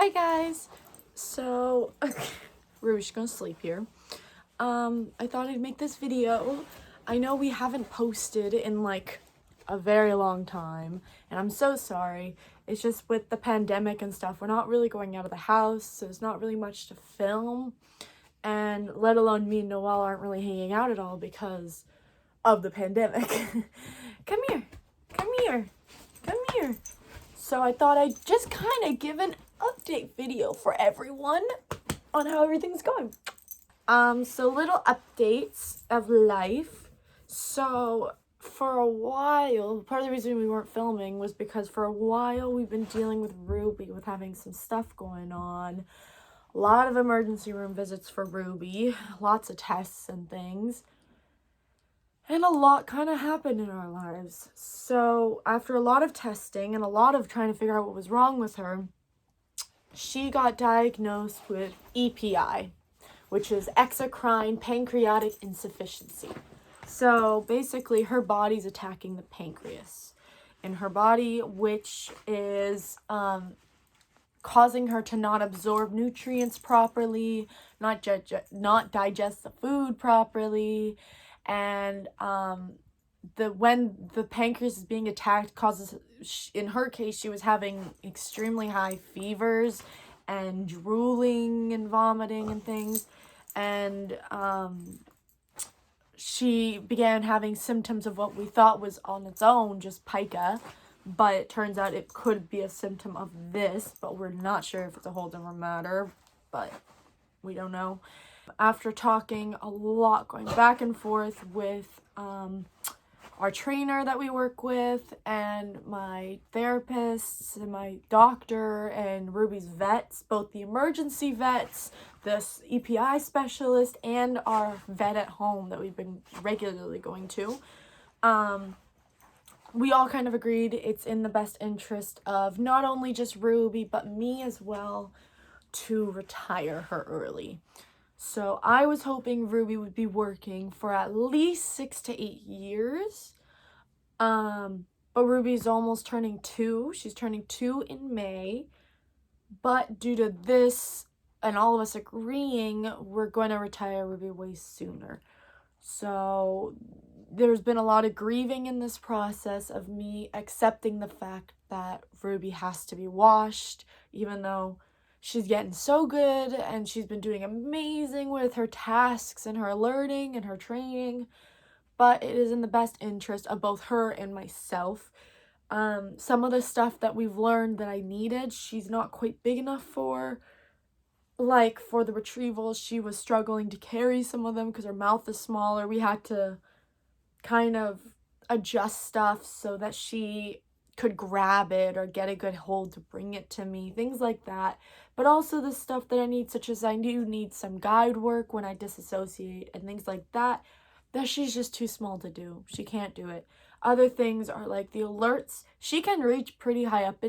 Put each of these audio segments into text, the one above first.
Hi guys. So Ruby's gonna sleep here. I thought I'd make this video. I know we haven't posted in like a very long time, and I'm so sorry. It's just with the pandemic and stuff, we're not really going out of the house, so there's not really much to film. And let alone me and Noelle aren't really hanging out at all because of the pandemic. Come here. Come here. Come here. So I thought I'd just kind of give an update video for everyone on how everything's going. So little updates of life. So for a while, part of the reason we weren't filming was because for a while we've been dealing with Ruby with having some stuff going on. A lot of emergency room visits for Ruby, lots of tests and things. And a lot kind of happened in our lives. So after a lot of testing and a lot of trying to figure out what was wrong with her, she got diagnosed with EPI, which is exocrine pancreatic insufficiency. So basically her body's attacking the pancreas in her body, which is causing her to not absorb nutrients properly, not digest the food properly, and when the pancreas is being attacked causes, in her case, she was having extremely high fevers and drooling and vomiting and things, and she began having symptoms of what we thought was on its own just pica, but it turns out it could be a symptom of this, but we're not sure if it's a whole different matter, but we don't know. After talking a lot, going back and forth with our trainer that we work with and my therapists and my doctor and Ruby's vets, both the emergency vets, this EPI specialist, and our vet at home that we've been regularly going to, we all kind of agreed it's in the best interest of not only just Ruby, but me as well, to retire her early. So I was hoping Ruby would be working for at least 6 to 8 years. But Ruby's almost turning 2. She's turning 2 in May. But due to this and all of us agreeing, we're going to retire Ruby way sooner. So there's been a lot of grieving in this process of me accepting the fact that Ruby has to be washed, even though she's getting so good and she's been doing amazing with her tasks and her learning and her training. But it is in the best interest of both her and myself. Some of the stuff that we've learned that I needed, she's not quite big enough for. Like for the retrievals, she was struggling to carry some of them because her mouth is smaller. We had to kind of adjust stuff so that she could grab it or get a good hold to bring it to me, things like that. But also the stuff that I need, such as I do need some guide work when I disassociate and things like that she's just too small to do. She can't do it. Other things are like the alerts. She can reach pretty high up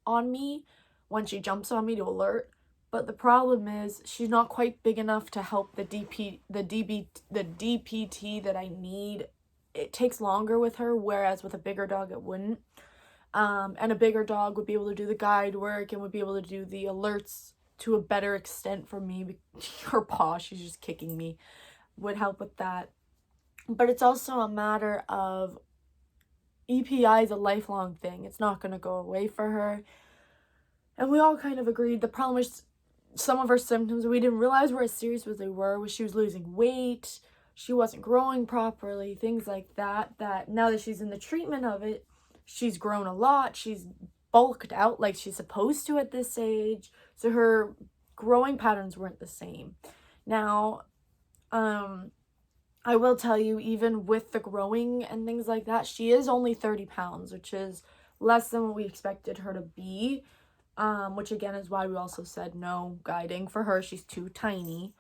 on me when she jumps on me to alert. But the problem is she's not quite big enough to help the DPT that I need. It takes longer with her, whereas with a bigger dog it wouldn't. And a bigger dog would be able to do the guide work and would be able to do the alerts to a better extent for me. Her paw, she's just kicking me, would help with that. But it's also a matter of EPI is a lifelong thing. It's not going to go away for her. And we all kind of agreed. The problem is some of her symptoms we didn't realize were as serious as they were. Was she was losing weight, she wasn't growing properly, things like that. That now that she's in the treatment of it, she's grown a lot. She's bulked out like she's supposed to at this age. So her growing patterns weren't the same. Now, I will tell you, even with the growing and things like that, she is only 30 pounds, which is less than what we expected her to be. Which again is why we also said no guiding for her. She's too tiny.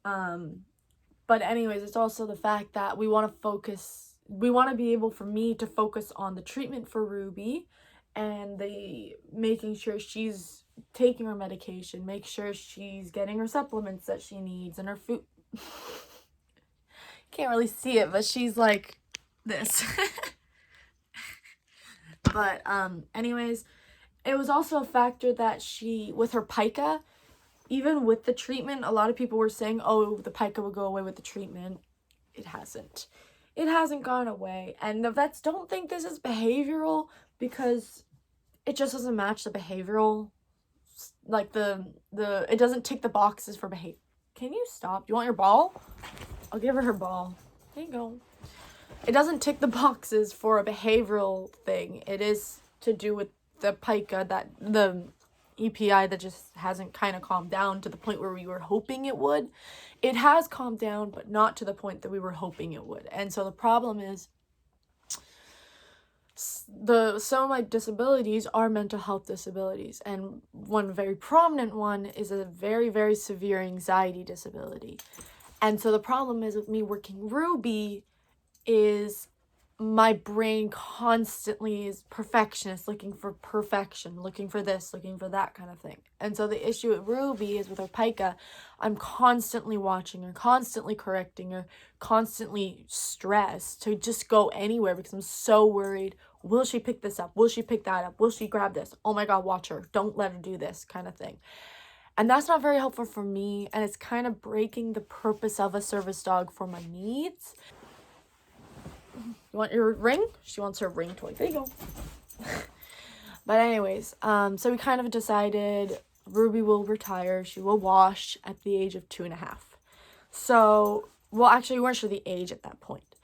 But anyways, it's also the fact that we want to be able for me to focus on the treatment for Ruby and the making sure she's taking her medication, make sure she's getting her supplements that she needs and her food. Can't really see it, but she's like this. But anyways, it was also a factor that with her pica, even with the treatment, a lot of people were saying, oh, the pica would go away with the treatment. It hasn't. It hasn't gone away. And the vets don't think this is behavioral because it just doesn't match the behavioral, like it doesn't tick the boxes for behavior. Can you stop? Do you want your ball? I'll give her ball. There you go. It doesn't tick the boxes for a behavioral thing. It is to do with the pica, that the EPI that just hasn't kind of calmed down to the point where we were hoping it would. It has calmed down, but not to the point that we were hoping it would. And so the problem is some of my disabilities are mental health disabilities, and one very prominent one is a very, very severe anxiety disability. And so the problem is with me working Ruby is my brain constantly is perfectionist, looking for perfection, looking for this, looking for that kind of thing. And so the issue with Ruby is with her pica, I'm constantly watching her, constantly correcting her, constantly stressed to just go anywhere because I'm so worried. Will she pick this up? Will she pick that up? Will she grab this? Oh my God, watch her. Don't let her do this kind of thing. And that's not very helpful for me. And it's kind of breaking the purpose of a service dog for my needs. You want your ring? She wants her ring toy. There you go. But anyways, so we kind of decided Ruby will retire. She will wash at the age of 2.5. So, well, actually, we weren't sure the age at that point.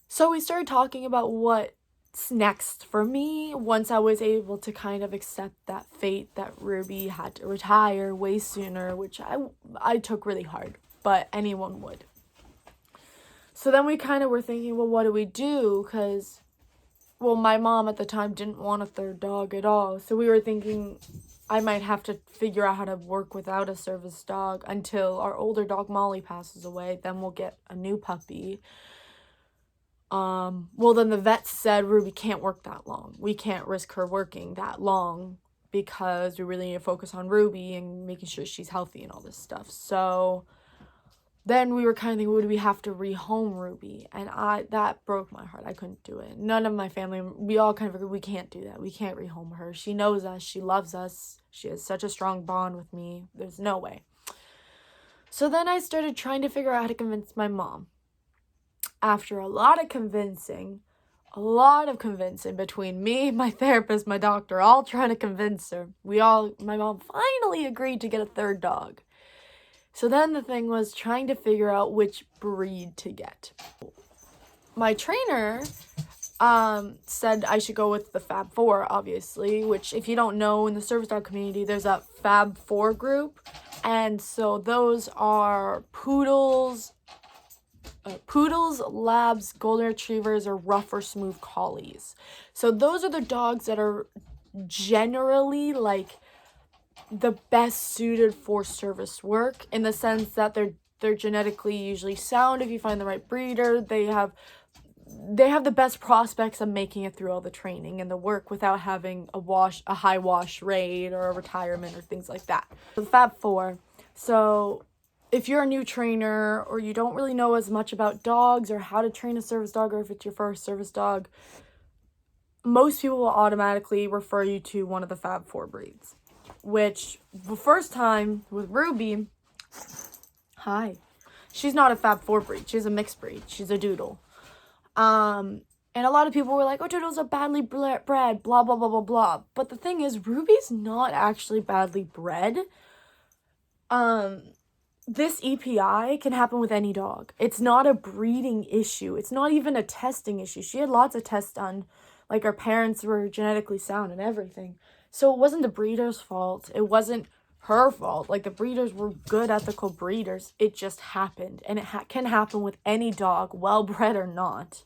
So we started talking about what's next for me once I was able to kind of accept that fate that Ruby had to retire way sooner, which I took really hard, but anyone would. So then we kind of were thinking, well, what do we do? Because, well, my mom at the time didn't want a third dog at all. So we were thinking I might have to figure out how to work without a service dog until our older dog Molly passes away. Then we'll get a new puppy. Well, then the vet said Ruby can't work that long. We can't risk her working that long because we really need to focus on Ruby and making sure she's healthy and all this stuff. So then we were kind of thinking, would we have to rehome Ruby? And that broke my heart. I couldn't do it. None of my family, we all kind of agreed, we can't do that. We can't rehome her. She knows us. She loves us. She has such a strong bond with me. There's no way. So then I started trying to figure out how to convince my mom. After a lot of convincing between me, my therapist, my doctor, all trying to convince her, my mom finally agreed to get a third dog. So then the thing was trying to figure out which breed to get. My trainer said I should go with the Fab 4, obviously, which if you don't know, in the service dog community, there's a Fab 4 group. And so those are poodles, labs, golden retrievers, or rough or smooth collies. So those are the dogs that are generally like the best suited for service work, in the sense that they're genetically usually sound. If you find the right breeder, they have the best prospects of making it through all the training and the work without having a high wash rate or a retirement or things like that. The Fab 4. So if you're a new trainer or you don't really know as much about dogs or how to train a service dog, or if it's your first service dog, most people will automatically refer you to one of the Fab 4 breeds. Which, the first time with Ruby, she's not a Fab 4 breed. She's a mixed breed. She's a doodle. And a lot of people were like, oh, doodles are badly bred, blah, blah, blah, blah, blah. But the thing is, Ruby's not actually badly bred. This EPI can happen with any dog. It's not a breeding issue. It's not even a testing issue. She had lots of tests done. Like, her parents were genetically sound and everything. So it wasn't the breeder's fault. It wasn't her fault. Like, the breeders were good, ethical breeders. It just happened. And it can happen with any dog, well-bred or not.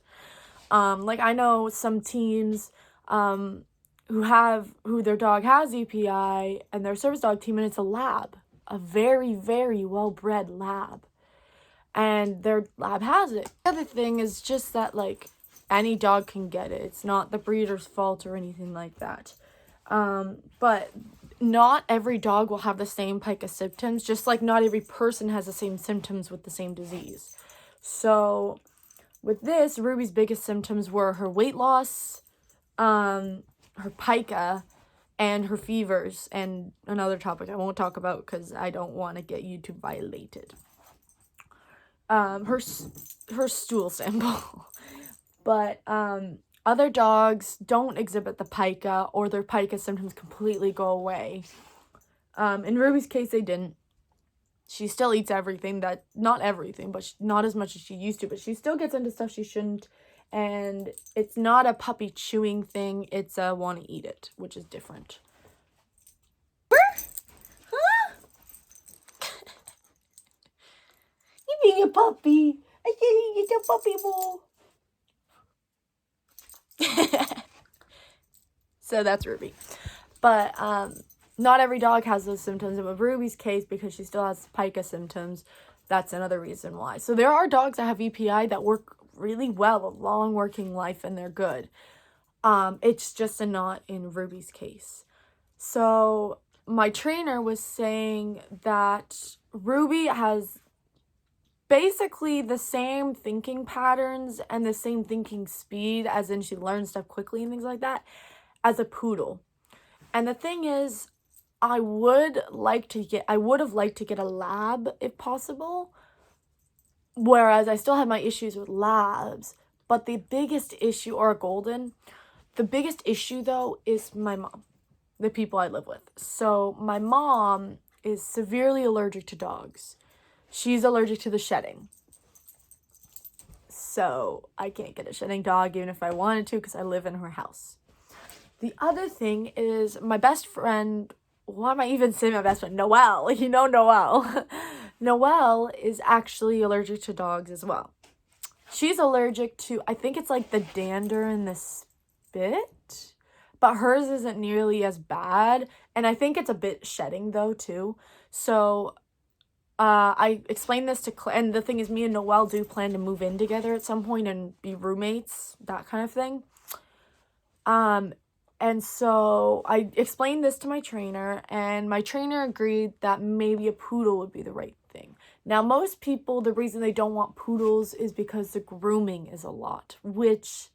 Like, I know some teams who their dog has EPI, and their service dog team, and it's a lab. A very, very well-bred lab. And their lab has it. The other thing is just that, like, any dog can get it. It's not the breeder's fault or anything like that. But not every dog will have the same pica symptoms, just like not every person has the same symptoms with the same disease. So with this, Ruby's biggest symptoms were her weight loss, her pica, and her fevers, and another topic I won't talk about because I don't want to get YouTube violated. Her stool sample. But other dogs don't exhibit the pica, or their pica symptoms completely go away. In Ruby's case, they didn't. She still eats everything that, not everything, but not as much as she used to, but she still gets into stuff she shouldn't. And it's not a puppy chewing thing, it's a want to eat it, which is different. Huh? You being a puppy. I can't eat a puppy bowl. So that's Ruby. But not every dog has those symptoms. And with Ruby's case, because she still has pica symptoms, that's another reason why. So there are dogs that have EPI that work really well, a long working life, and they're good. It's just not in Ruby's case. So my trainer was saying that Ruby has basically the same thinking patterns and the same thinking speed, as in she learns stuff quickly and things like that, as a poodle. And the thing is, I would have liked to get a lab if possible, whereas I still have my issues with labs. But the biggest issue, or a golden, the biggest issue though is my mom, the people I live with. So my mom is severely allergic to dogs. She's allergic to the shedding. So I can't get a shedding dog even if I wanted to, because I live in her house. The other thing is my best friend, why am I even saying my best friend? Noelle, you know Noelle. Noelle is actually allergic to dogs as well. She's allergic to, I think it's like the dander and the spit, but hers isn't nearly as bad. And I think it's a bit shedding though too. So I explained this to Claire, and the thing is, me and Noelle do plan to move in together at some point and be roommates, that kind of thing. And so I explained this to my trainer, and my trainer agreed that maybe a poodle would be the right thing. Now, most people, the reason they don't want poodles is because the grooming is a lot, which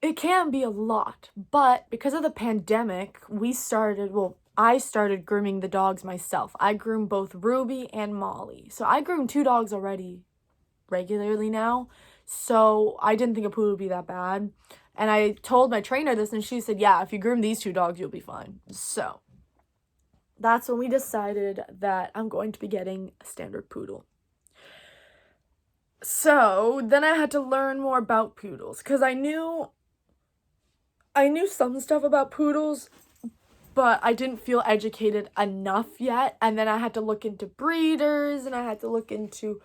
it can be a lot. But because of the pandemic, I started grooming the dogs myself. I groom both Ruby and Molly. So I groom 2 dogs already regularly now. So I didn't think a poodle would be that bad. And I told my trainer this, and she said, yeah, if you groom these 2 dogs, you'll be fine. So that's when we decided that I'm going to be getting a standard poodle. So then I had to learn more about poodles, because I knew some stuff about poodles, but I didn't feel educated enough yet. And then I had to look into breeders, and I had to look into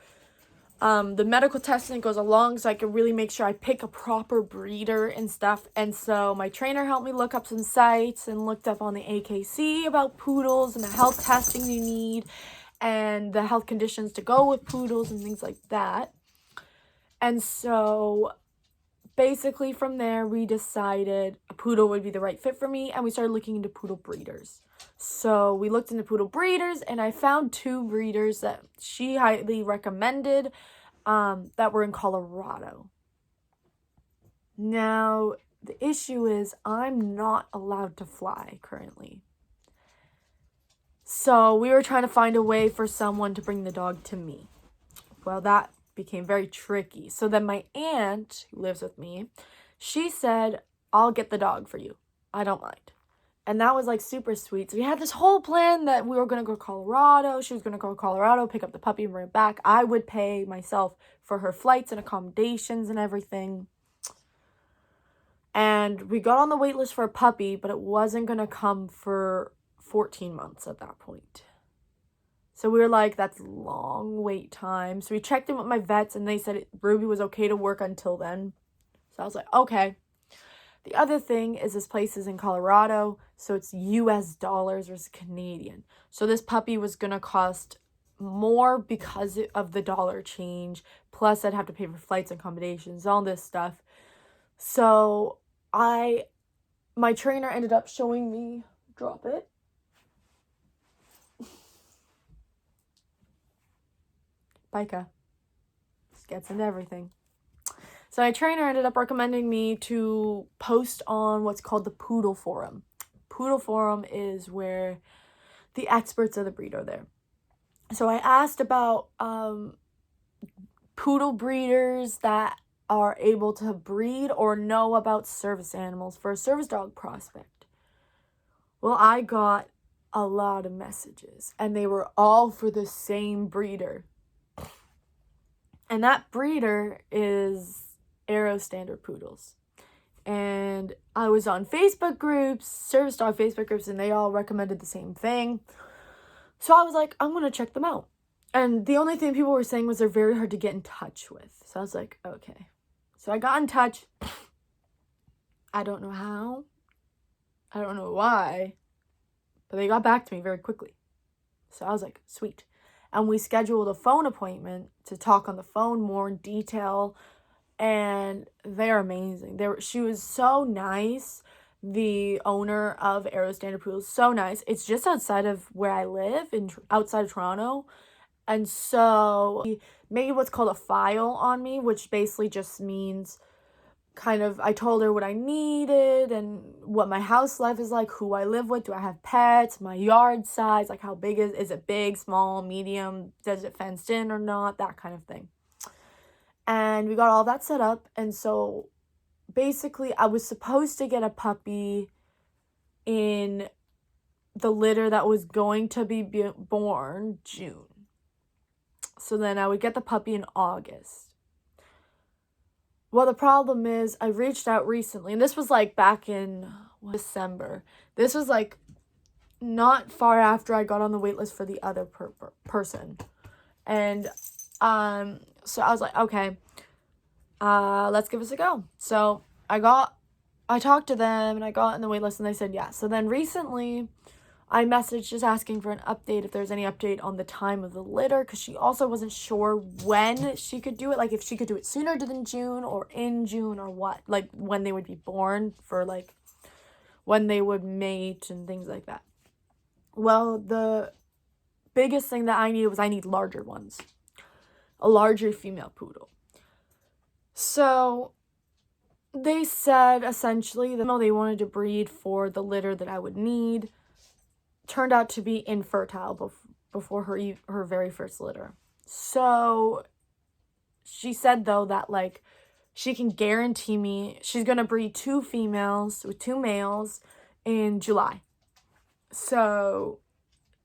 the medical testing that goes along, so I could really make sure I pick a proper breeder and stuff. And so my trainer helped me look up some sites and looked up on the AKC about poodles and the health testing you need and the health conditions to go with poodles and things like that. And so basically from there, we decided a poodle would be the right fit for me, and we started looking into poodle breeders. So we looked into poodle breeders, and I found 2 breeders that she highly recommended that were in Colorado. Now, the issue is I'm not allowed to fly currently. So we were trying to find a way for someone to bring the dog to me. Well, that became very tricky. So then my aunt, who lives with me, she said, I'll get the dog for you. I don't mind. And that was like super sweet. So we had this whole plan that we were going to go to Colorado. She was going to go to Colorado, pick up the puppy and bring it back. I would pay myself for her flights and accommodations and everything. And we got on the wait list for a puppy, but it wasn't going to come for 14 months at that point. So we were like, that's long wait time. So we checked in with my vets, and they said Ruby was okay to work until then. So I was like, okay. The other thing is this place is in Colorado, so it's US dollars versus Canadian. So this puppy was going to cost more because of the dollar change. Plus, I'd have to pay for flights and accommodations, all this stuff. So my trainer ended up showing me, drop it. Pica. Just gets into everything. So my trainer ended up recommending me to post on what's called the Poodle Forum. Poodle Forum is where the experts of the breed are there. So I asked about poodle breeders that are able to breed or know about service animals for a service dog prospect. Well, I got a lot of messages, and they were all for the same breeder. And that breeder is Arrow Standard Poodles. And I was on Facebook groups, service dog Facebook groups, and they all recommended the same thing. So I was like, I'm going to check them out. And the only thing people were saying was they're very hard to get in touch with. So I was like, okay. So I got in touch. I don't know how. I don't know why. But they got back to me very quickly. So I was like, sweet. And we scheduled a phone appointment to talk on the phone more in detail. And they're amazing. She was so nice. The owner of Arrow Standard Poodles, so nice. It's just outside of where I live, outside of Toronto. And so he made what's called a file on me, which basically just means I told her what I needed and what my house life is like, who I live with, do I have pets, my yard size, like how big is it big, small, medium, does it fenced in or not, that kind of thing. And we got all that set up. And so basically I was supposed to get a puppy in the litter that was going to be born June. So then I would get the puppy in August. Well, the problem is I reached out recently, and this was like back in December. This was like not far after I got on the wait list for the other person. And so I was like, okay, let's give this a go. So I talked to them and I got on the wait list and they said yeah. So then recently I messaged just asking for an update, if there's any update on the time of the litter, because she also wasn't sure when she could do it, like if she could do it sooner than June or in June or what, like when they would be born, for like when they would mate and things like that. Well, the biggest thing that I needed was I need larger ones, a larger female poodle. So they said essentially that they wanted to breed for the litter that I would need. Turned out to be infertile before her very first litter. So she said though that like she can guarantee me she's gonna breed 2 females with 2 males in July. So,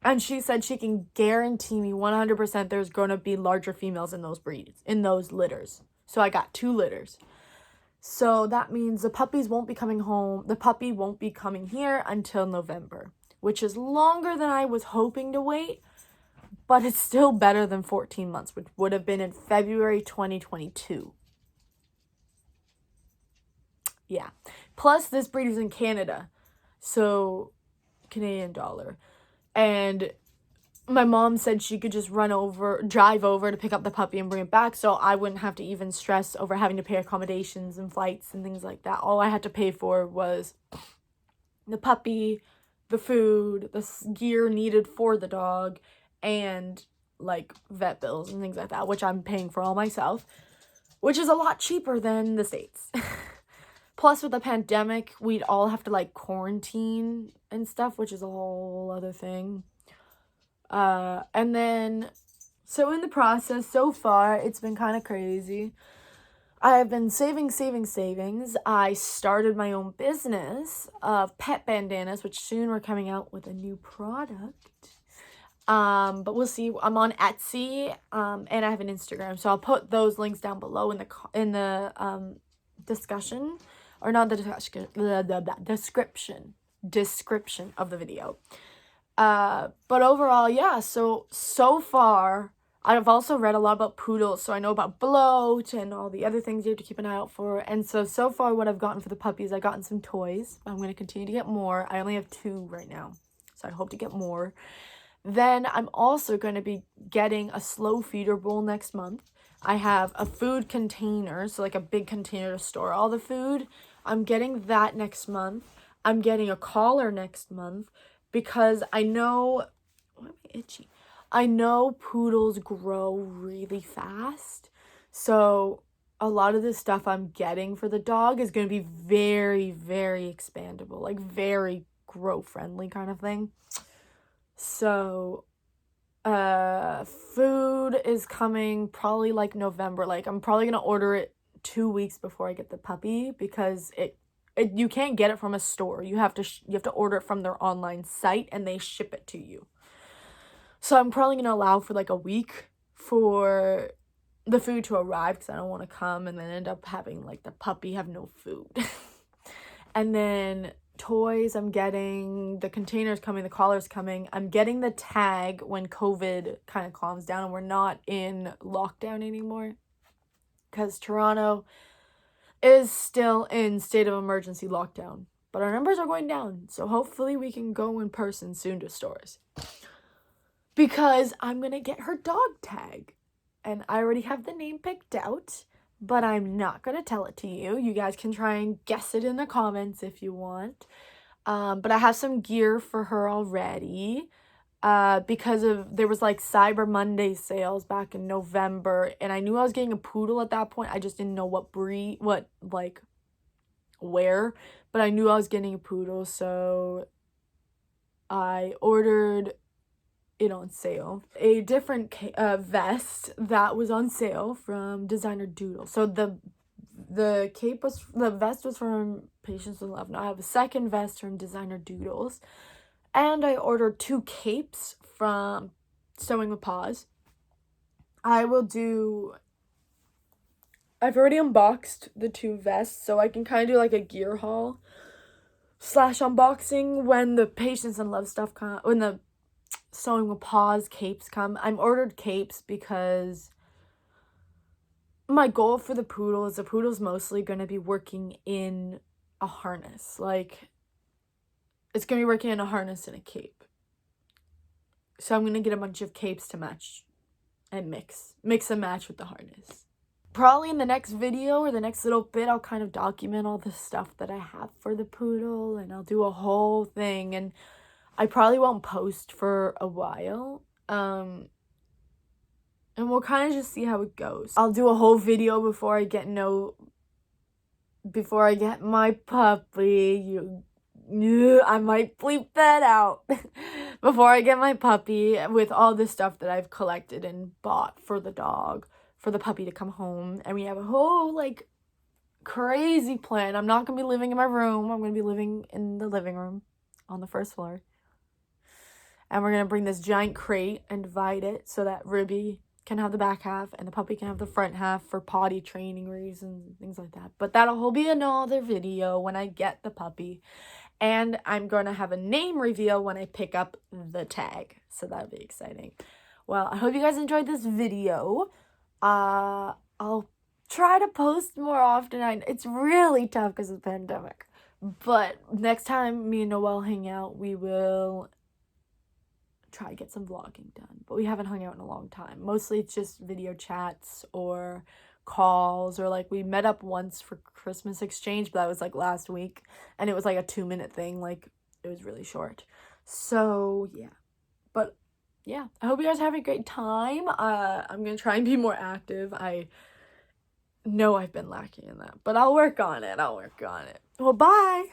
and she said she can guarantee me 100% there's gonna be larger females in those breeds, in those litters. So I got 2 litters. So that means the puppies won't be coming home. The puppy won't be coming here until November, which is longer than I was hoping to wait, but it's still better than 14 months, which would have been in February 2022. Yeah. Plus, this breed is in Canada, so Canadian dollar. And my mom said she could just drive over to pick up the puppy and bring it back, so I wouldn't have to even stress over having to pay accommodations and flights and things like that. All I had to pay for was the puppy, the food, the gear needed for the dog, and like vet bills and things like that, which I'm paying for all myself, which is a lot cheaper than the States. Plus, with the pandemic, we'd all have to like quarantine and stuff, which is a whole other thing. And then, so in the process, so far, it's been kind of crazy. I have been savings. I started my own business of pet bandanas, which soon we're coming out with a new product. But we'll see. I'm on Etsy, and I have an Instagram, so I'll put those links down below in the discussion, or not the discussion, the description of the video. But overall, yeah. So far, I've also read a lot about poodles, so I know about bloat and all the other things you have to keep an eye out for. And so far what I've gotten for the puppies, I've gotten some toys. I'm going to continue to get more. I only have 2 right now, so I hope to get more. Then I'm also going to be getting a slow feeder bowl next month. I have a food container, so like a big container to store all the food. I'm getting that next month. I'm getting a collar next month because I know... Why am I itchy? I know poodles grow really fast, so a lot of the stuff I'm getting for the dog is going to be very, very expandable, like very grow friendly kind of thing. So food is coming probably like November. Like I'm probably gonna order it 2 weeks before I get the puppy, because you can't get it from a store. You have to order it from their online site, and they ship it to you. So I'm probably gonna allow for like a week for the food to arrive, because I don't want to come and then end up having like the puppy have no food. And then toys, I'm getting the containers coming, the collars coming. I'm getting the tag when COVID kind of calms down and we're not in lockdown anymore, because Toronto is still in state of emergency lockdown, but our numbers are going down, so hopefully we can go in person soon to stores, because I'm gonna get her dog tag, and I already have the name picked out, but I'm not gonna tell it to you. You guys can try and guess it in the comments if you want. But I have some gear for her already, because there was like Cyber Monday sales back in November, and I knew I was getting a poodle at that point. I just didn't know what breed, where, but I knew I was getting a poodle, so I ordered it on sale. A different vest that was on sale from Designer Doodle. So the vest was from Patience with Love. Now I have a second vest from Designer Doodles, and I ordered 2 capes from Sewing with Paws. I've already unboxed the 2 vests, so I can kind of do like a gear haul / unboxing when the Patience and Love stuff when the Sewing with Paws capes come. I'm ordered capes because my goal for the poodle is the poodle's mostly going to be working in a harness. Like, it's going to be working in a harness and a cape. So I'm going to get a bunch of capes to match and mix and match with the harness. Probably in the next video or the next little bit, I'll kind of document all the stuff that I have for the poodle, and I'll do a whole thing, and I probably won't post for a while. And we'll kind of just see how it goes. I'll do a whole video before I get my puppy. I might bleep that out. Before I get my puppy, with all the stuff that I've collected and bought for the dog, for the puppy to come home. And we have a whole, like, crazy plan. I'm not going to be living in my room. I'm going to be living in the living room on the first floor. And we're going to bring this giant crate and divide it so that Ruby can have the back half and the puppy can have the front half for potty training reasons and things like that. But that'll be another video when I get the puppy. And I'm going to have a name reveal when I pick up the tag. So that'll be exciting. Well, I hope you guys enjoyed this video. I'll try to post more often. It's really tough because of the pandemic. But next time me and Noelle hang out, we will try to get some vlogging done. But we haven't hung out in a long time. Mostly it's just video chats or calls, or like we met up once for Christmas exchange, but that was like last week, and it was like a 2-minute thing. Like, it was really short. So yeah, but yeah, I hope you guys have a great time. I'm gonna try and be more active. I know I've been lacking in that, but I'll work on it. Well, bye.